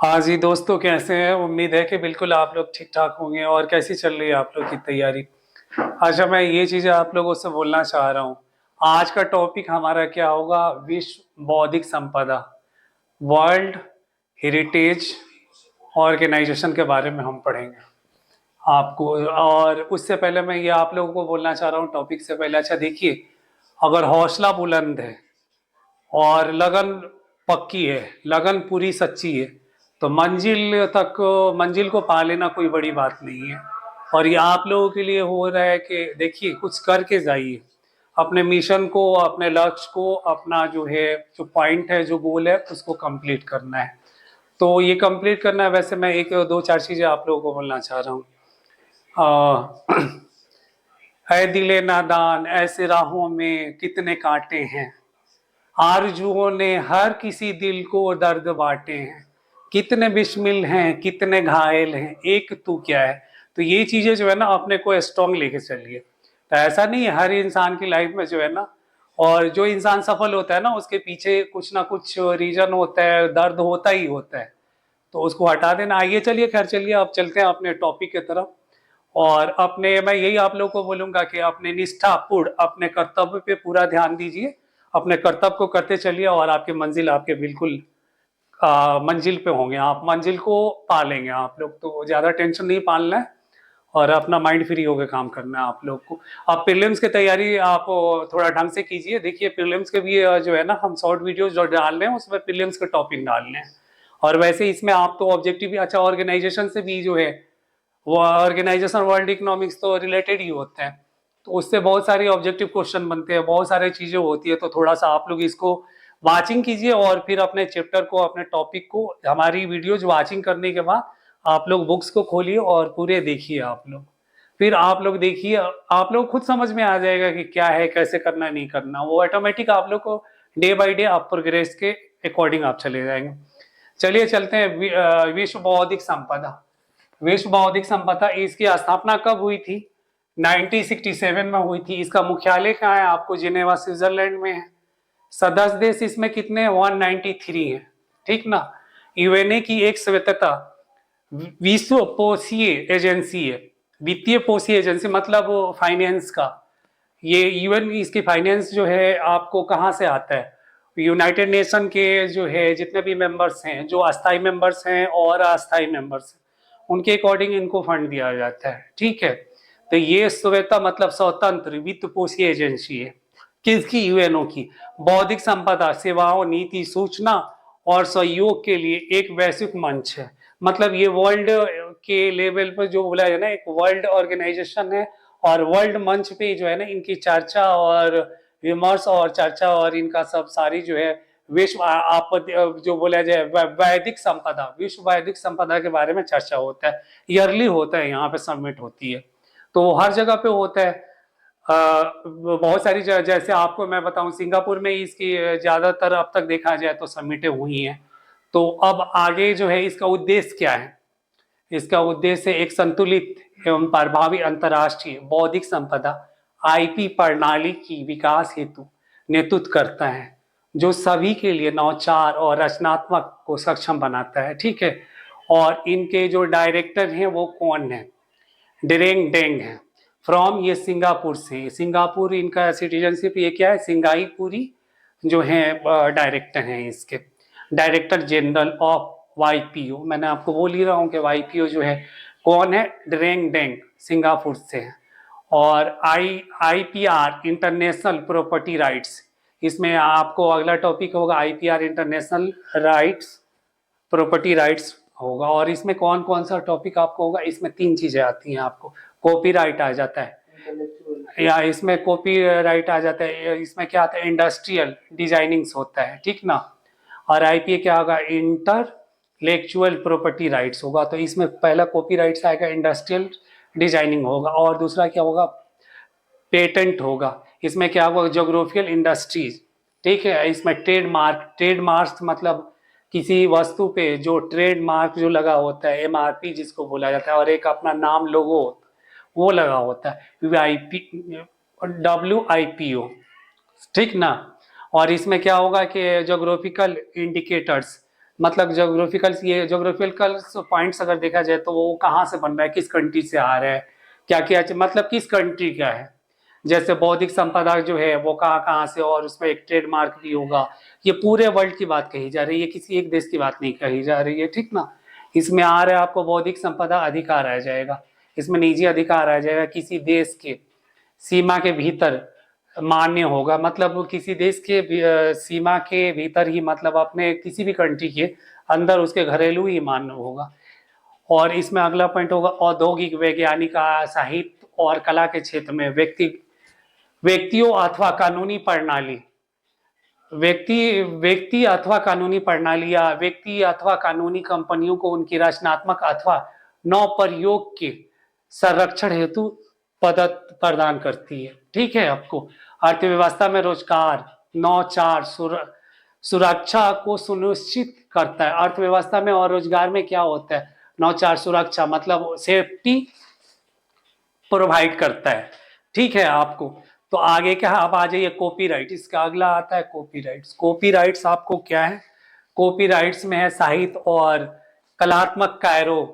हाँ जी दोस्तों, कैसे हैं? उम्मीद है कि बिल्कुल आप लोग ठीक ठाक होंगे। और कैसी चल रही है आप लोग की तैयारी? अच्छा, मैं ये चीज़ें आप लोगों से बोलना चाह रहा हूँ। आज का टॉपिक हमारा क्या होगा? विश्व बौद्धिक संपदा, वर्ल्ड हेरिटेज ऑर्गेनाइजेशन के बारे में हम पढ़ेंगे आपको। और उससे पहले मैं ये आप लोगों को बोलना चाह रहा हूँ टॉपिक से पहले। अच्छा देखिए, अगर हौसला बुलंद है और लगन पक्की है, लगन पूरी सच्ची है, तो मंजिल को पा लेना कोई बड़ी बात नहीं है। और ये आप लोगों के लिए हो रहा है कि देखिए कुछ करके जाइए, अपने मिशन को, अपने लक्ष्य को, अपना जो है, जो पॉइंट है, जो गोल है, उसको कंप्लीट करना है। तो ये कंप्लीट करना है। वैसे मैं एक दो चार चीजें आप लोगों को बोलना चाह रहा हूँ। है दिले नादान, ऐसे राहों में कितने कांटे हैं, आरजुओं ने हर किसी दिल को दर्द बांटे हैं, कितने बिस्मिल हैं, कितने घायल हैं, एक तू क्या है। तो ये चीजें जो है ना, अपने को स्ट्रांग लेके चलिए। तो ऐसा नहीं है, हर इंसान की लाइफ में जो है ना, और जो इंसान सफल होता है ना, उसके पीछे कुछ ना कुछ रीजन होता है, दर्द होता ही होता है। तो उसको हटा देना। आइए चलिए, खैर चलिए, अब चलते हैं अपने टॉपिक की तरफ। और अपने, मैं यही आप लोगों को बोलूंगा कि अपने निष्ठापूर्ण अपने कर्तव्य पे पूरा ध्यान दीजिए, अपने कर्तव्य को करते चलिए, और आपकी मंजिल आपके बिल्कुल मंजिल पे होंगे। आप मंजिल को पा लेंगे आप लोग। तो ज्यादा टेंशन नहीं पालना है, और अपना माइंड फ्री होकर काम करना है आप लोग को। आप प्रीलिम्स की तैयारी आप थोड़ा ढंग से कीजिए। देखिए प्रीलिम्स के भी जो है ना, हम शॉर्ट वीडियोस जो डाल रहे हैं उसमें प्रीलिम्स के टॉपिक डाल रहे हैं। और वैसे इसमें आप तो ऑब्जेक्टिव भी, अच्छा ऑर्गेनाइजेशन से भी जो है, वो ऑर्गेनाइजेशन वर्ल्ड इकोनॉमिक्स तो रिलेटेड ही होते हैं। तो उससे बहुत सारे ऑब्जेक्टिव क्वेश्चन बनते हैं, बहुत सारी चीजें होती है। तो थोड़ा सा आप लोग इसको वाचिंग कीजिए, और फिर अपने चैप्टर को, अपने टॉपिक को, हमारी वीडियोज वाचिंग करने के बाद आप लोग बुक्स को खोलिए और पूरे देखिए आप लोग। फिर आप लोग देखिए, आप लोग खुद समझ में आ जाएगा कि क्या है, कैसे करना है, नहीं करना। वो ऑटोमेटिक आप लोग को डे बाई डे आप प्रोग्रेस के अकॉर्डिंग आप चले जाएंगे। चलिए चलते हैं। विश्व बौद्धिक संपदा। विश्व बौद्धिक संपदा, इसकी स्थापना कब हुई थी? 1967 में हुई थी। इसका मुख्यालय कहाँ है? आपको जिनेवा स्विट्जरलैंड में है। सदस्य देश इसमें कितने हैं? 193 है। ठीक ना। यूएनए की एक स्वेच्छता विश्व पोषीय एजेंसी है। वित्तीय पोषीय एजेंसी मतलब फाइनेंस का। ये यूएन, इसकी फाइनेंस जो है आपको कहाँ से आता है? यूनाइटेड नेशन के जो है जितने भी मेंबर्स हैं, जो अस्थाई मेंबर्स हैं और अस्थाई मेंबर्स हैं, उनके अकॉर्डिंग इनको फंड दिया जाता है। ठीक है। तो ये स्वेता मतलब स्वतंत्र वित्त पोषीय एजेंसी है। किसकी? यूएनओ की। बौद्धिक संपदा सेवाओं, नीति, सूचना और सहयोग के लिए एक वैश्विक मंच है। मतलब ये वर्ल्ड के लेवल पर जो बोला है ना, एक वर्ल्ड ऑर्गेनाइजेशन है। और वर्ल्ड मंच पे जो है ना, इनकी चर्चा और विमर्श और चर्चा और इनका सब सारी जो है विश्व आपत्ति, जो बोला जाए वैदिक संपदा, विश्व वैदिक संपदा के बारे में चर्चा होता है। ईयरली होता है, यहाँ पे सबमिट होती है। तो हर जगह पे होता है। बहुत सारी जैसे आपको मैं बताऊं, सिंगापुर में इसकी ज्यादातर अब तक देखा जाए तो सबमिटें हुई हैं। तो अब आगे जो है, इसका उद्देश्य क्या है? इसका उद्देश्य एक संतुलित एवं प्रभावी अंतर्राष्ट्रीय बौद्धिक संपदा आईपी प्रणाली की विकास हेतु नेतृत्व करता है, जो सभी के लिए नवाचार और रचनात्मक को सक्षम बनाता है। ठीक है। और इनके जो डायरेक्टर हैं वो कौन है? डेरेंग डेंग है। फ्रॉम, ये सिंगापुर से, सिंगापुर इनका सिटीजनशिप। ये क्या है? सिंगाईपुरी जो है डायरेक्टर हैं इसके, डायरेक्टर जनरल ऑफ वाईपीओ। मैंने आपको बोल ही रहा हूँ कि वाईपीओ जो है कौन है? ड्रेंग डेंग, सिंगापुर से है। और आईपीआर इंटरनेशनल प्रॉपर्टी राइट्स, इसमें आपको अगला टॉपिक होगा IPR international rights, property rights होगा। और इसमें कौन कौन सा टॉपिक आपको होगा? इसमें तीन चीजें आती हैं आपको। कॉपीराइट आ जाता है, या इसमें कॉपीराइट आ जाता है। इसमें क्या आता है? इंडस्ट्रियल डिजाइनिंग्स होता है। ठीक ना। और आईपीए क्या होगा? इंटरलेक्चुअल प्रॉपर्टी राइट्स होगा। तो इसमें पहला कॉपीराइट्स आएगा, इंडस्ट्रियल डिजाइनिंग होगा, और दूसरा क्या होगा? पेटेंट होगा। इसमें क्या होगा? Geographical industries. ठीक है। इसमें ट्रेडमार्क, ट्रेडमार्क मतलब किसी वस्तु पे जो ट्रेडमार्क जो लगा होता है, एमआरपी जिसको बोला जाता है, और एक अपना नाम, लोगो, वो लगा होता है, वीआईपी, WIPO। ठीक ना। और इसमें क्या होगा कि जोग्राफिकल इंडिकेटर्स, मतलब जोग्राफिकल, ये जोग्राफिकल पॉइंट्स अगर देखा जाए तो वो कहाँ से बन रहा है, किस कंट्री से आ रहा है, क्या क्या, मतलब किस कंट्री का है। जैसे बौद्धिक संपदा जो है वो कहाँ कहाँ से, और उसमें एक ट्रेडमार्क भी होगा। ये पूरे वर्ल्ड की बात कही जा रही है, किसी एक देश की बात नहीं कही जा रही है, ठीक ना। इसमें आ रहा है आपको बौद्धिक संपदा अधिकार आ जाएगा, इसमें निजी अधिकार आ जाएगा, किसी देश के सीमा के भीतर मान्य होगा, मतलब वो किसी देश के सीमा के भीतर ही, मतलब अपने किसी भी कंट्री के अंदर उसके घरेलू ही मान्य होगा। और इसमें अगला पॉइंट होगा औद्योगिक, वैज्ञानिक, साहित्य और कला के क्षेत्र में व्यक्तियों अथवा कानूनी प्रणाली, व्यक्ति अथवा कानूनी प्रणाली या व्यक्ति अथवा कानूनी कंपनियों को उनकी रचनात्मक अथवा नव प्रयोग के संरक्षण हेतु मदद प्रदान करती है, ठीक है। आपको अर्थव्यवस्था में रोजगार, नौचार, सुरक्षा को सुनिश्चित करता है। अर्थव्यवस्था में और रोजगार में क्या होता है, नौचार, सुरक्षा, मतलब सेफ्टी प्रोवाइड करता है, ठीक है आपको। तो आगे क्या है, अब आ जाइए कॉपीराइट, इसका अगला आता है कॉपीराइट्स। कॉपीराइट्स आपको क्या है, कॉपीराइट्स में है साहित्य और कलात्मक कार्यों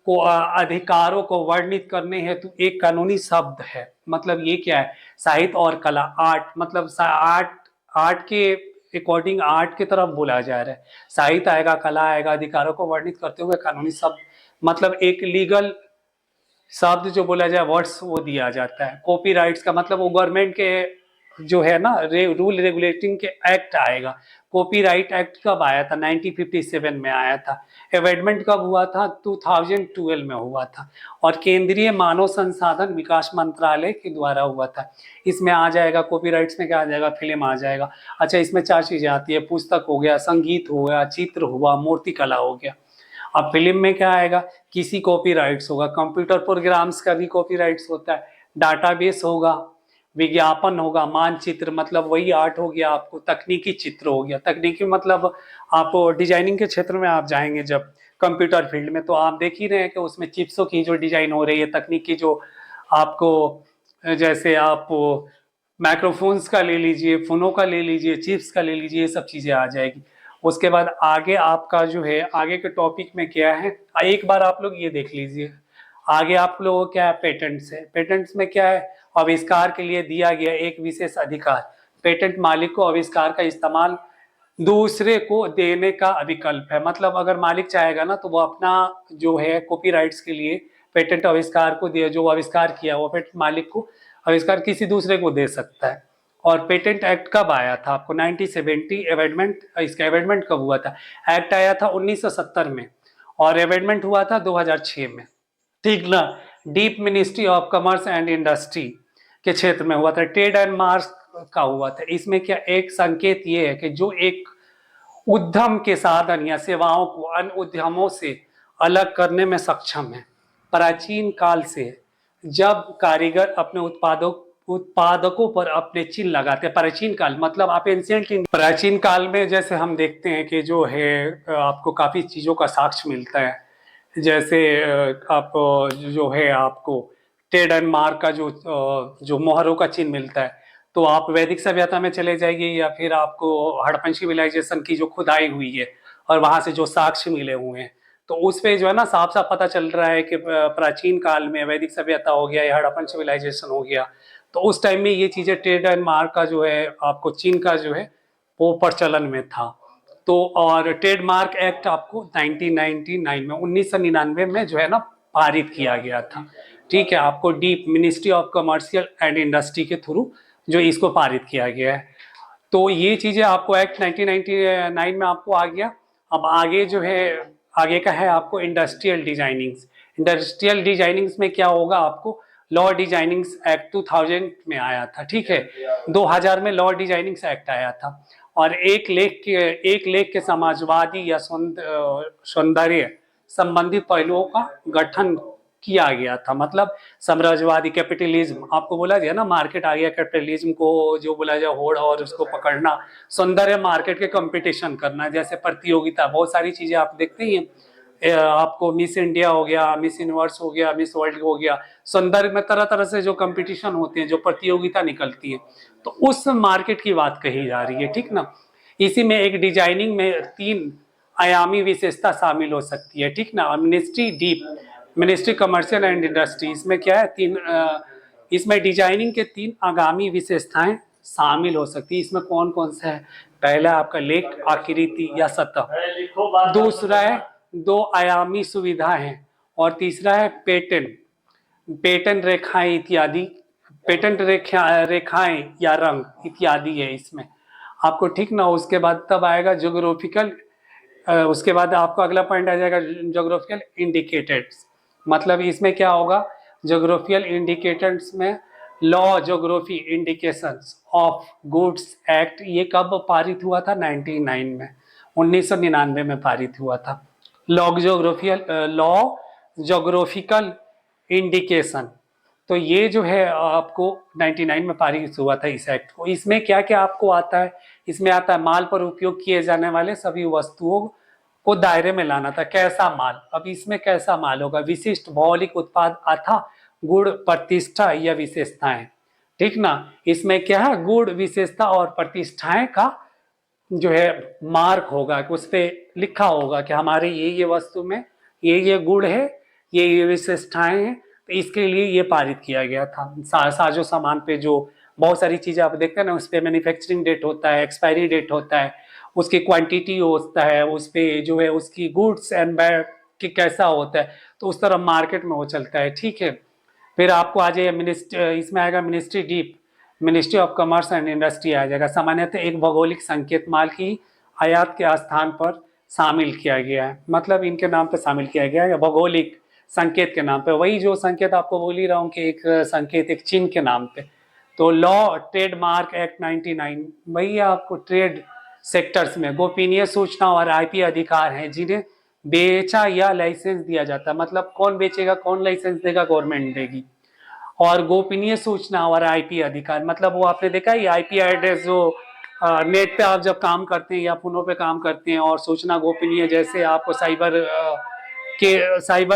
को अधिकारों को वर्णित करने हेतु एक कानूनी शब्द है। मतलब ये क्या है, साहित्य और कला, आर्ट, मतलब आर्ट के अकॉर्डिंग आर्ट की तरफ बोला जा रहा है। साहित्य आएगा, कला आएगा, अधिकारों को वर्णित करते हुए कानूनी शब्द, मतलब एक लीगल शब्द जो बोला जाए, वर्ड्स, वो दिया जाता है। कॉपीराइट्स का मतलब वो गवर्नमेंट के जो है ना रूल रेगुलेटिंग के एक्ट आएगा। कॉपीराइट एक्ट कब आया था, 1957 में आया था। अमेंडमेंट कब हुआ था, 2012 में हुआ था। और केंद्रीय मानव संसाधन विकास मंत्रालय के द्वारा हुआ था। इसमें आ जाएगा कॉपीराइट्स में क्या आ जाएगा, फिल्म आ जाएगा। अच्छा, इसमें 4 चीजें आती है, पुस्तक हो गया, संगीत हो गया, चित्र हुआ, मूर्ति कला हो गया। अब फिल्म में क्या आएगा, किसी कॉपीराइट्स होगा, कंप्यूटर प्रोग्राम्स का भी कॉपीराइट्स होता है, डाटाबेस होगा, विज्ञापन होगा, मानचित्र, मतलब वही आर्ट हो गया आपको, तकनीकी चित्र हो गया। तकनीकी मतलब आप डिजाइनिंग के क्षेत्र में आप जाएंगे जब कंप्यूटर फील्ड में, तो आप देख ही रहे हैं कि उसमें चिप्सों की जो डिजाइन हो रही है, तकनीकी जो आपको, जैसे आप माइक्रोफोन्स का ले लीजिए, फोनों का ले लीजिए, चिप्स का ले लीजिए, ये सब चीजें आ जाएगी। उसके बाद आगे आपका जो है, आगे के टॉपिक में क्या है, एक बार आप लोग ये देख लीजिए। आगे आप लोगों क्या है, पेटेंट्स है। पेटेंट्स में क्या है, आविष्कार के लिए दिया गया एक विशेष अधिकार। पेटेंट मालिक को आविष्कार का इस्तेमाल दूसरे को देने का विकल्प है। मतलब अगर मालिक चाहेगा ना तो वो अपना जो है कॉपीराइट्स के लिए पेटेंट आविष्कार को दिया, जो आविष्कार किया वो पेटेंट मालिक को आविष्कार किसी दूसरे को दे सकता है। और पेटेंट एक्ट कब आया था आपको, 1970 अमेंडमेंट, इसका अमेंडमेंट कब हुआ था, एक्ट आया था 1970 में और अमेंडमेंट हुआ था 2006 में, ठीक ना। Deep ministry of commerce and industry के क्षेत्र में हुआ था। ट्रेड एंड मार्क का हुआ था। इसमें क्या एक संकेत ये है कि जो एक उद्यम के साधन या सेवाओं को अन्य उद्यमों से अलग करने में सक्षम है। प्राचीन काल से जब कारीगर अपने उत्पादकों पर अपने चिन्ह लगाते हैं, प्राचीन काल मतलब आप एंशिएंट, प्राचीन काल में जैसे हम देखते हैं कि जो है आपको काफी चीजों का साक्ष्य मिलता है। जैसे आप जो है आपको ट्रेड एंड मार्क का जो मोहरों का चिन्ह मिलता है, तो आप वैदिक सभ्यता में चले जाइए या फिर आपको हड़प्पन सिविलाइजेशन की जो खुदाई हुई है और वहां से जो साक्ष्य मिले हुए हैं, तो उस पे जो है ना साफ साफ पता चल रहा है कि प्राचीन काल में वैदिक सभ्यता हो गया या हड़प्पन सिविलाइजेशन हो गया, तो उस टाइम में ये चीजें ट्रेड एंड मार्क का जो है आपको चिन्ह का जो है वो प्रचलन में था। तो और ट्रेडमार्क एक्ट आपको 1999 में 1999 में जो है ना पारित किया गया था, ठीक है। आपको deep ministry of commercial and industry के थ्रू जो इसको पारित किया गया है। तो ये चीजें आपको एक्ट 1999 में आपको आ गया। अब आगे जो है आगे का है आपको इंडस्ट्रियल डिजाइनिंग्स। इंडस्ट्रियल डिजाइनिंग्स में क्या होगा, आपको लॉ डिजाइनिंग्स एक्ट 2000 में आया था, ठीक है। 2000 में लॉ डिजाइनिंग्स एक्ट आया था और एक लेख के समाजवादी या सौंदर्य संबंधित पहलुओं का गठन किया गया था। मतलब साम्राज्यवादी कैपिटलिज्म, आपको बोला गया ना मार्केट आ गया, कैपिटलिज्म को जो बोला जाए होड़ और उसको पकड़ना, सौंदर्य मार्केट के कंपटीशन करना, जैसे प्रतियोगिता, बहुत सारी चीजें आप देखते ही हैं। आपको मिस इंडिया हो गया, मिस यूनिवर्स हो गया, मिस वर्ल्ड हो गया, सौंदर्य में तरह तरह से जो कंपटीशन होते हैं, जो प्रतियोगिता निकलती है, तो उस मार्केट की बात कही जा रही है, ठीक ना। इसी में एक डिजाइनिंग में 3 आयामी विशेषता शामिल हो सकती है, ठीक ना। मिनिस्ट्री डीप, मिनिस्ट्री कमर्शियल एंड इंडस्ट्री, इसमें क्या है, इसमें डिजाइनिंग के 3 आगामी विशेषताएं शामिल हो सकती है। इसमें कौन कौन सा है? पहला आपका लेख आकृति या सतह, दूसरा है 2 आयामी सुविधा है, और तीसरा है पेटर्न रेखाएं इत्यादि, पेटेंट रेखाएं या रंग इत्यादि है इसमें आपको, ठीक ना। उसके बाद तब आएगा ज्योग्राफिकल, उसके बाद आपको अगला पॉइंट आ जाएगा ज्योग्राफिकल इंडिकेटर्स। मतलब इसमें क्या होगा, ज्योग्राफिकल इंडिकेटर्स में law geography indications of goods act, ये कब पारित हुआ था? 1999 में पारित हुआ था। लॉ ज्योग्राफिकल इंडिकेशन, तो ये जो है आपको 99 में पारित हुआ था इस एक्ट को। इसमें क्या क्या आपको आता है? इसमें आता है माल पर उपयोग किए जाने वाले सभी वस्तुओं को दायरे में लाना था। कैसा माल? अब इसमें कैसा माल होगा? विशिष्ट भौगोलिक उत्पाद अथा गुण प्रतिष्ठा या विशेषताएं, ठीक ना। इसमें क्या है, गुण विशेषता और प्रतिष्ठाएं का जो है मार्क होगा, उस पर लिखा होगा कि हमारे ये वस्तु में ये गुण है, ये विशेषताएं हैं। तो इसके लिए ये पारित किया गया था। साजो सामान पे जो बहुत सारी चीजें आप देखते हैं ना, उस पर मैन्युफैक्चरिंग डेट होता है, एक्सपायरी डेट होता है, उसकी क्वांटिटी होता है, उस पर जो है उसकी गुड्स एंड बैड कि कैसा होता है, तो उस तरह मार्केट में वो चलता है, ठीक है। फिर आपको आ जाए इसमें आएगा मिनिस्ट्री डीप, ministry of commerce and industry आ जाएगा। सामान्यतः एक भौगोलिक संकेत माल की आयात के स्थान पर शामिल किया गया है, मतलब इनके नाम पे शामिल किया गया है, भौगोलिक संकेत के नाम पे। वही जो संकेत आपको बोल ही रहा हूँ कि एक संकेत एक चिन्ह के नाम पे। तो लॉ ट्रेडमार्क एक्ट 99, वही आपको ट्रेड सेक्टर्स में गोपनीय सूचना और आईपी अधिकार हैं जिन्हें बेचा या लाइसेंस दिया जाता है। मतलब कौन बेचेगा, कौन लाइसेंस देगा? गवर्नमेंट देगी। और गोपनीय सूचना और आईपी अधिकार, मतलब वो आपने देखा ये आईपी एड्रेस जो नेट पे आप जब काम करते हैं या फोनों पे काम करते हैं, और सूचना गोपनीय, जैसे आपको साइबर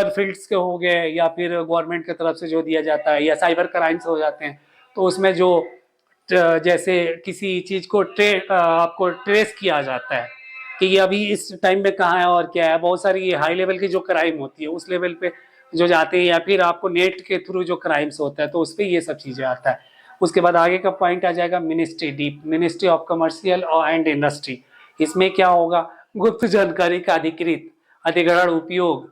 फील्ड्स के हो गए, या फिर गवर्नमेंट की तरफ से जो दिया जाता है, या साइबर क्राइम्स हो जाते हैं, तो उसमें जो जैसे किसी चीज को आपको ट्रेस किया जाता है कि ये अभी इस टाइम में कहाँ है और क्या है। बहुत सारी ये हाई लेवल की जो क्राइम होती है उस लेवल पे जो जाते हैं, या फिर आपको नेट के थ्रू जो क्राइम्स होता है, तो उस पर ये सब चीजें आता है। उसके बाद आगे का पॉइंट आ जाएगा मिनिस्ट्री डीप, ministry of commercial and industry. इसमें क्या होगा, गुप्त जानकारी का अधिग्रहण, उपयोग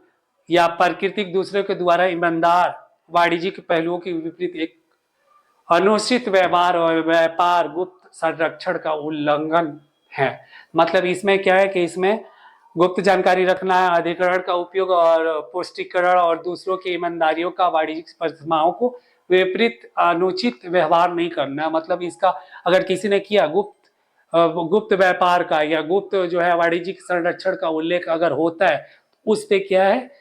या प्राकृतिक दूसरे के द्वारा ईमानदार वाणिज्यिक पहलुओं के विपरीत एक अनुचित व्यवहार और व्यापार गुप्त संरक्षण का उल्लंघन है। मतलब इसमें क्या है कि इसमें गुप्त जानकारी रखना है, अधिग्रहण का उपयोग और पुष्टिकरण और दूसरों की ईमानदारियों का वाणिज्यिक प्रतिमाओं को विपरीत अनुचित व्यवहार नहीं करना है। मतलब इसका अगर किसी ने किया गुप्त व्यापार का या गुप्त जो है वाणिज्यिक संरक्षण का उल्लेख अगर होता है, उस पे क्या है,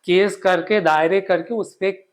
केस करके दायरे करके उस पे